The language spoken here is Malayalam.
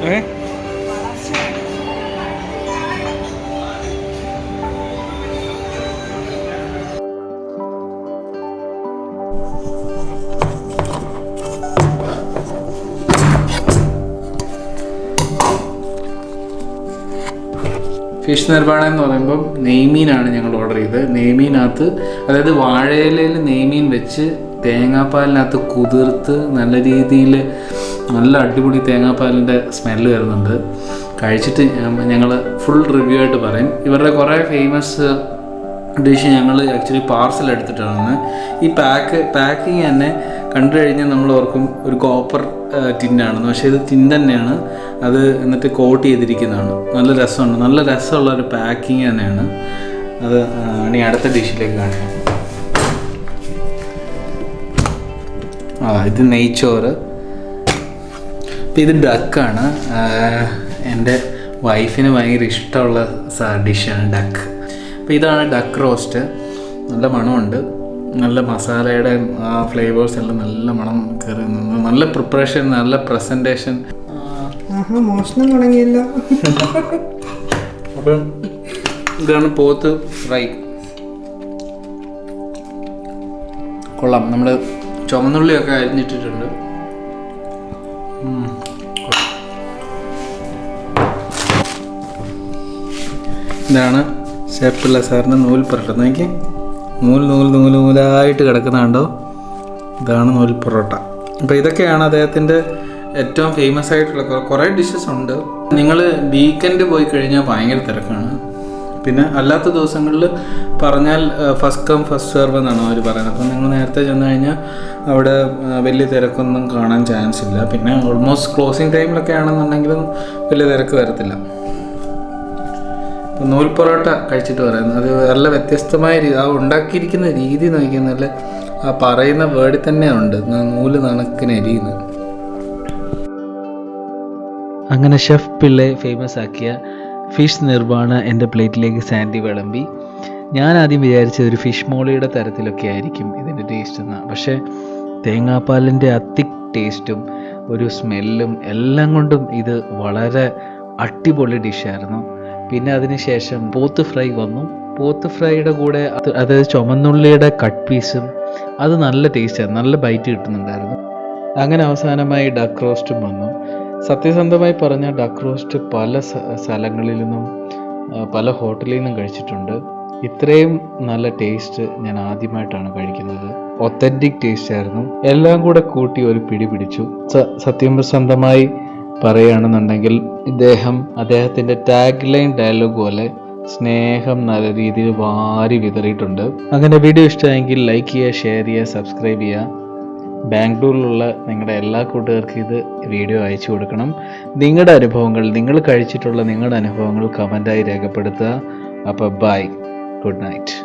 ഫിഷ് നിർമ്മാണം എന്ന് പറയുമ്പം നെയ്മീനാണ് ഞങ്ങൾ ഓർഡർ ചെയ്തത്. നെയ്മീനകത്ത് അതായത് വാഴയിലയിൽ നെയ്മീൻ വെച്ച് തേങ്ങാപ്പാലിനകത്ത് കുതിർത്ത് നല്ല രീതിയിൽ നല്ല അടിപൊളി തേങ്ങാപ്പാലിൻ്റെ സ്മെല്ല് വരുന്നുണ്ട്. കഴിച്ചിട്ട് ഞങ്ങൾ ഫുൾ റിവ്യൂ ആയിട്ട് പറയും. ഇവരുടെ കുറേ ഫേമസ് ഡിഷ് ഞങ്ങൾ ആക്ച്വലി പാർസൽ എടുത്തിട്ടാണ്. ഈ പാക്കിങ് തന്നെ കണ്ടു കഴിഞ്ഞാൽ നമ്മൾ ഓർക്കും ഒരു കോപ്പർ ടിന്നാണെന്ന്. പക്ഷേ ഇത് ടിൻ തന്നെയാണ്. അത് എന്നിട്ട് കോട്ട് ചെയ്തിരിക്കുന്നതാണ്. നല്ല രസമുണ്ട്. നല്ല രസമുള്ള ഒരു പാക്കിങ് തന്നെയാണ്. അത് ഇനി അടുത്ത ഡിഷിലേക്ക് കാണിക്കാം. ഇത് നെയ്ച്ചോറ്. അപ്പം ഇത് ഡക്കാണ്. എൻ്റെ വൈഫിന് ഭയങ്കര ഇഷ്ടമുള്ള ഡിഷാണ് ഡക്ക്. അപ്പോൾ ഇതാണ് ഡക്ക് റോസ്റ്റ്. നല്ല മണമുണ്ട്. നല്ല മസാലയുടെ ആ ഫ്ലേവേഴ്സ് എല്ലാം നല്ല മണം കയറി നിന്ന് നല്ല പ്രിപ്പറേഷൻ, നല്ല പ്രസൻറ്റേഷൻ. മോഷണം തുടങ്ങിയല്ലോ. അപ്പം ഇതാണ് പോത്ത് ഫ്രൈ. കൊള്ളാം. നമ്മൾ ചുവന്നുള്ളിയൊക്കെ അരിഞ്ഞിട്ടിട്ടുണ്ട്. ഇതാണ് ഷെഫ് പിള്ള സാറിൻ്റെ നൂൽ പൊറോട്ട. നോക്കി നൂലായിട്ട് കിടക്കുന്ന കണ്ടോ. ഇതാണ് നൂൽ പൊറോട്ട. അപ്പോൾ ഇതൊക്കെയാണ് അദ്ദേഹത്തിൻ്റെ ഏറ്റവും ഫേമസ് ആയിട്ടുള്ള കുറേ ഡിഷസ് ഉണ്ട്. നിങ്ങൾ വീക്കെൻഡ് പോയി കഴിഞ്ഞാൽ ഭയങ്കര തിരക്കാണ്. പിന്നെ അല്ലാത്ത ദിവസങ്ങളിൽ പറഞ്ഞാൽ ഫസ്റ്റ് കം ഫസ്റ്റ് സെർവ് എന്നാണ് അവർ പറയുന്നത്. അപ്പോൾ നിങ്ങൾ നേരത്തെ ചെന്ന് കഴിഞ്ഞാൽ അവിടെ വലിയ തിരക്കൊന്നും കാണാൻ ചാൻസ് ഇല്ല. പിന്നെ ഓൾമോസ്റ്റ് ക്ലോസിങ് ടൈമിലൊക്കെ ആണെന്നുണ്ടെങ്കിലും വലിയ തിരക്ക് വരത്തില്ല. അപ്പോൾ നൂൽ പൊറോട്ട കഴിച്ചിട്ട് പറയുന്നത് അത് നല്ല വ്യത്യസ്തമായ രീതി. ആ ഉണ്ടാക്കിയിരിക്കുന്ന രീതി നോക്കിയാൽ ആ പറയുന്ന വേർഡിൽ തന്നെ ഉണ്ട്, നൂല് നണക്കിന് എരിയുന്നത്. അങ്ങനെ ഷെഫ് പിള്ളെ ഫേമസ് ആക്കിയ ഫിഷ് നിർമ്മാണം എൻ്റെ പ്ലേറ്റിലേക്ക് സാൻഡി വിളമ്പി. ഞാൻ ആദ്യം വിചാരിച്ചത് ഒരു ഫിഷ് മോളിയുടെ തരത്തിലൊക്കെ ആയിരിക്കും ഇതിൻ്റെ ടേസ്റ്റ് എന്ന്. പക്ഷേ തേങ്ങാപ്പാലിൻ്റെ ആ തിക്ക് ടേസ്റ്റും ഒരു സ്മെല്ലും എല്ലാം കൊണ്ടും ഇത് വളരെ അടിപൊളി ഡിഷായിരുന്നു. പിന്നെ അതിന് ശേഷം പോത്ത് ഫ്രൈ വന്നു. പോത്ത് ഫ്രൈയുടെ കൂടെ അതായത് ചുമന്നുള്ളിയുടെ കട്ട് പീസും അത് നല്ല ടേസ്റ്റായിരുന്നു, നല്ല ബൈറ്റ് കിട്ടുന്നുണ്ടായിരുന്നു. അങ്ങനെ അവസാനമായി ഡക്ക് റോസ്റ്റും വന്നു. സത്യസന്ധമായി പറഞ്ഞാൽ ഡക്ക് റോസ്റ്റ് പല സ്ഥലങ്ങളിൽ നിന്നും പല ഹോട്ടലിൽ നിന്നും കഴിച്ചിട്ടുണ്ട്. ഇത്രയും നല്ല ടേസ്റ്റ് ഞാൻ ആദ്യമായിട്ടാണ് കഴിക്കുന്നത്. ഒത്തൻറ്റിക് ടേസ്റ്റ് ആയിരുന്നു. എല്ലാം കൂടെ കൂട്ടി ഒരു പിടി പിടിച്ചു. സത്യസന്ധമായി പറയുകയാണെന്നുണ്ടെങ്കിൽ അദ്ദേഹത്തിൻ്റെ ടാഗ് ലൈൻ ഡയലോഗ് പോലെ സ്നേഹം നല്ല രീതിയിൽ വാരി വിതറിയിട്ടുണ്ട്. അങ്ങനെ വീഡിയോ ഇഷ്ടമായെങ്കിൽ ലൈക്ക് ചെയ്യുക, ഷെയർ ചെയ്യുക, സബ്സ്ക്രൈബ് ചെയ്യുക. ബാംഗ്ലൂരിലുള്ള നിങ്ങളുടെ എല്ലാ കൂട്ടുകാർക്കും ഇത് വീഡിയോ അയച്ചു കൊടുക്കണം. നിങ്ങളുടെ അനുഭവങ്ങൾ, നിങ്ങൾ കഴിച്ചിട്ടുള്ള നിങ്ങളുടെ അനുഭവങ്ങൾ കമൻറ്റായി രേഖപ്പെടുത്തുക. അപ്പോൾ ബൈ, ഗുഡ് നൈറ്റ്.